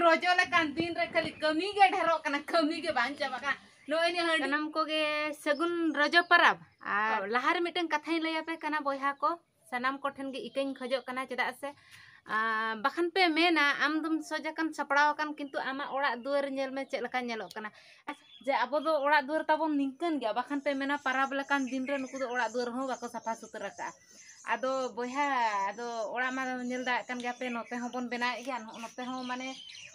rojo lekan din re kali kami ge dhero kana kami ge banca baka no ini kanam ko ge segun rojo parab lahar miten kathain lay ape kana boyha ko sanam ko then ge ikain khojok kana cheda se bakan pe mena am dum sojakan sapraw kan kintu ama ora duar nyel me chet lekan nyelok kana je abo do ora duar tabon ningken ge bakan pe mena parab lekan din re nuku do ora duar ho bako safa sutra ka ado boyha ado ora ma nyel da kan ge ape note ho bon bena ya note ho mane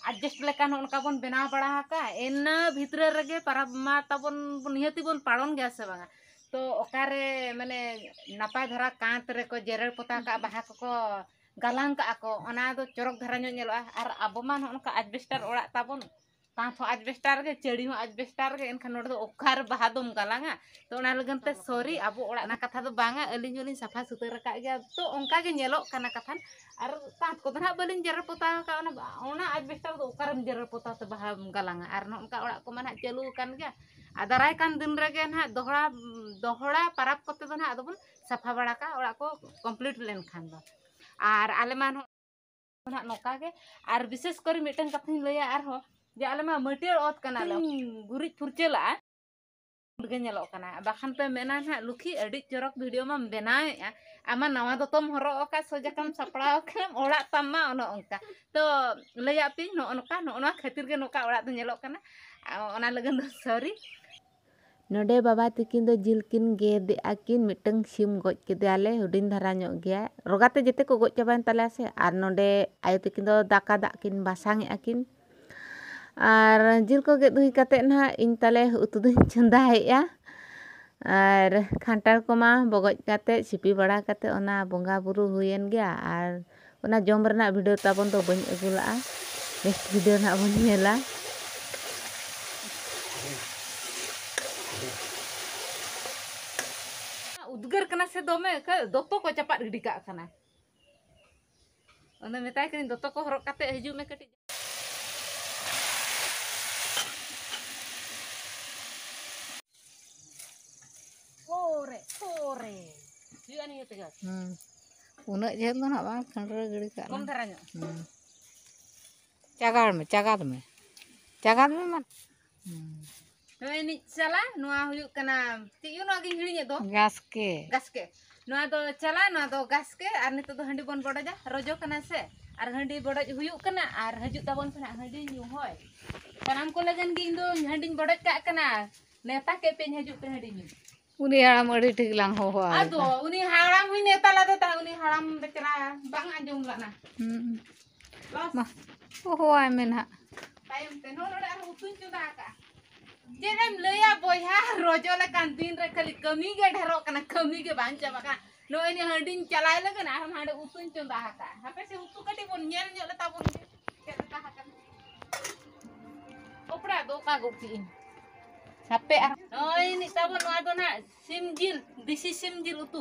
adjust lekan onka bon bena bada ka ena bhitre rege parab ma tabon nihati bon paron ge ase banga तो ओकारे माने नापाय धरा कांत रे को जेरल पोता का बाहा को गालांग का को ओना दो चरक धरा नेलोआ आर आबो मान ओनका एडबेस्टर ओड़ा ताबोन कांत हो एडबेस्टर गे चेड़ी हो एडबेस्टर गे एनखान नोड दो ओखार बाहा दोम गालांगा तो ओना लगन ते सॉरी आबो ओड़ा ना कथा दो बांगा अलिन जोलिन साफा सुतर का गया तो ओनका गे नेलो काना कथान आर कांत को धरा बलिन जेरल पोता का ओना एडबेस्टर दो ओकारम जेरल पोता ते बाहा गालांगा आर नोनका ओड़ा को माना चालू कान गया आदाराय कान दिन रगे ना दोहड़ा पाराब करते तो ना अदबन साफा बड़ा का ओड़ा को कंप्लीट लेन खान दो आर आले मान ना नोका के आर विशेष करी मिटन कथि लया आर हो जे आले मा मटियर ओत कना ले गुरिज फुरचेला गे नेलो कना बाखान पे मेना ना लुखी अडी चरक वीडियो मा बनाए आमा नवा दोतम हरो का सोजाकम सपड़ाव केम ओड़ा तम्मा ओनो अंका तो लया पि नो अनका नो खातिर गे नोका ओड़ा तो नेलो कना ओना लगन सॉरी नोडे बाबा तकिन दो जिलकिन गेदे आकिन मिटंग सिम गज केदाले हुडिन धारा ᱧᱚᱜ गया रोगाते जेते को गज चाबान ताले से आर नोडे आयो तकिन दो दाका दाकिन बासांग आकिन आर जिल को गेद हुई काते ना इन ताले उतु दुन चंदा हेया आर खांटार कोमा बगज काते सिपी बड़ा काते ओना बोंगा बुरु हुयन गया आर ओना जम रना वीडियो ताबन दो बन अगुला नेक्स्ट वीडियो ना बन नेला उद्गर कना से दोमे दोतो को चपाट गिडी का कना ओने मेताय कनी दोतो को हरक काते हिजु मे कटी ओरे जियानी हेते गा उना जेल दो ना बांग खंडर गिडी का कम धरा ᱧᱚᱜ चागाद में मन नोय नि चला नोआ हुयु कना तियु नो गिन हिड़ी दो गैस के नोआ दो चला नोआ दो गैस के आर नितो दो हंडी बन बडजा रोजो कना से आर हंडी बडज हुयु कना आर हजु ताबन सना हंडी न्यू होय तनाम को लगन गिन दो हंडी बडज का कना नेता के पेन हजु पे हंडी न्यू उनी हाराम अडी ठीक लांग हो आदो उनी हाराम हुई नेता ला ता उनी हाराम बेचरा बांग आंजम लाना मा ओहो आय मेन हा तायम ते नो नोडे आर उतुन चुदा का जेरम लया बोया रोजो लेकान दिन रे खाली कमी गे ढेरो कना कमी गे बांचा बका नो इनी हंडिन चलाय लगन हम हाडे उतुन चंदा हाका हापे से उतु कटी बोन नेल ᱧᱚᱜ ᱞᱮ ᱛᱟᱵᱚᱱ ᱪᱮᱫ ᱞᱮᱠᱟ ᱦᱟᱠᱟᱱ ओपड़ा दो का गुकी हापे ओय नि ताबोन नोआ दो ना सिम जिल दिसी सिम जिल उतु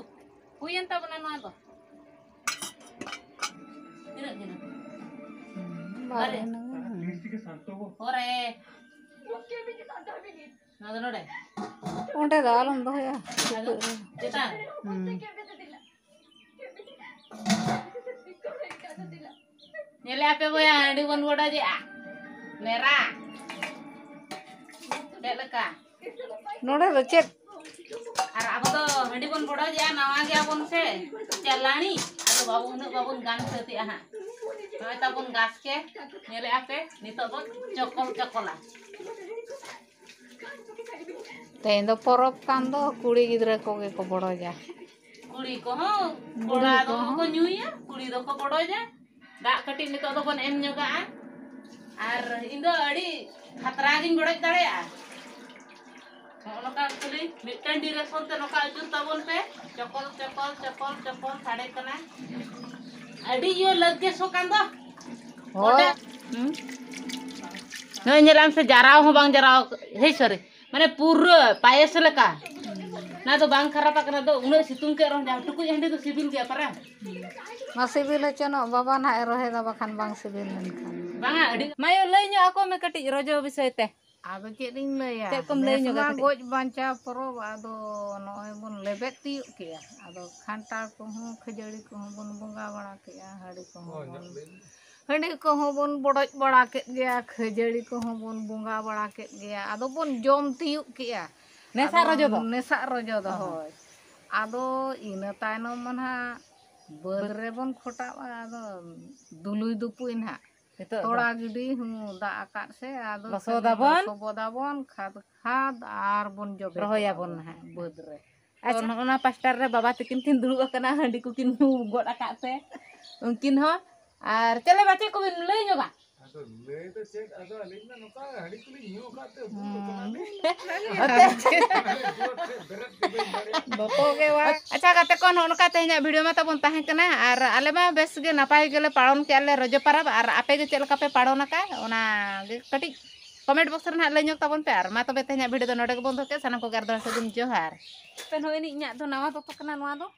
हुयन ताबोन नोआ दो तिना दिना अरे ओरे नोडे ओंडे दालम दोया जेता नेले आपे बोया हंडी बन बडा जे मेरा देलका नोडे दो चेक आर आबो दो हंडी बन बडा जे नवा गया बन से चलानी आरो बाबून गान सती आहा नय ताबुन गास के नेले आपे नितो दो चकला तेन दो परब कान दो कुड़ी गिद्रा को गे को बड़ो जा कुड़ी को हो बड़ा दो को न्यूया कुड़ी दो को बड़ो जा दा कटी नितो दो बन एम ᱧᱚᱜᱟ आर इन दो अड़ी खतरा गिन बड़ो दाड़ेया नोका खाली मिटन डिरेक्शन ते नोका अजुर ताबन पे चपल साड़े कना अड़ी यो लगे सो कान दो ओडे नय नेलाम से जाराव हो बांग जाराव हे सॉरी माने पूरा पायस लेका ना तो बांग खराब करना तो उन सितुंग के रह जा टुकु हंडी तो सिबिल गया पारा मा सिबिल चनो बाबा ना रहे दा बखान बांग सिबिल लेनखान बांगा अडी मायो लय ᱧᱚᱜ ako me kati rojo विषय ते आदो चेद इन लया ते कम लय ᱧᱚᱜ गोज बांचा परब आदो नय बन लेबेत तियु केया आदो खांटा को हो खजड़ी को हो बन बंगा बड़ा केया हाड़ी को हो हंडी को बोन बड़ज बड़ा के गया खजड़ी को बोन बोंगा बड़ा के गया आदो बोन जोम तियुक किया नेसा रजो दो दो होय आदो इना तायनो मनहा बद रे बोन खोटावा आदो दुलुई दुपुई ना थोड़ा गिडी दा आकाट से आदो लसोदाबन खाद आर बोन जबे रहोया बोन हा बद रे अच्छा ओना पास्टर रे बाबा तकिन किन दुड़ुब कना हंडी को किन गोड आकाट से उनकिन हो आर चले बाचे को बिन लई जोगा तो ले तो चेक अदो अलिंग ना नोका हड़ी कुली न्यू काते अच्छा गाते कोन ओनका तेहना वीडियो में तबन ताहे कना आर आले मा बेस गे नापाय गेले पाळन के आले रजो परब आर आपे गे चेल का पे पाळोना का ओना गे कटी कमेंट बॉक्स रे ना लई जोक तबन पे आर मा तबे तेहना वीडियो दो नोडे के बंद होके सनम को गार दो से दिन जोहार पे होइनी इन्या दो नवा तो कना नवा दो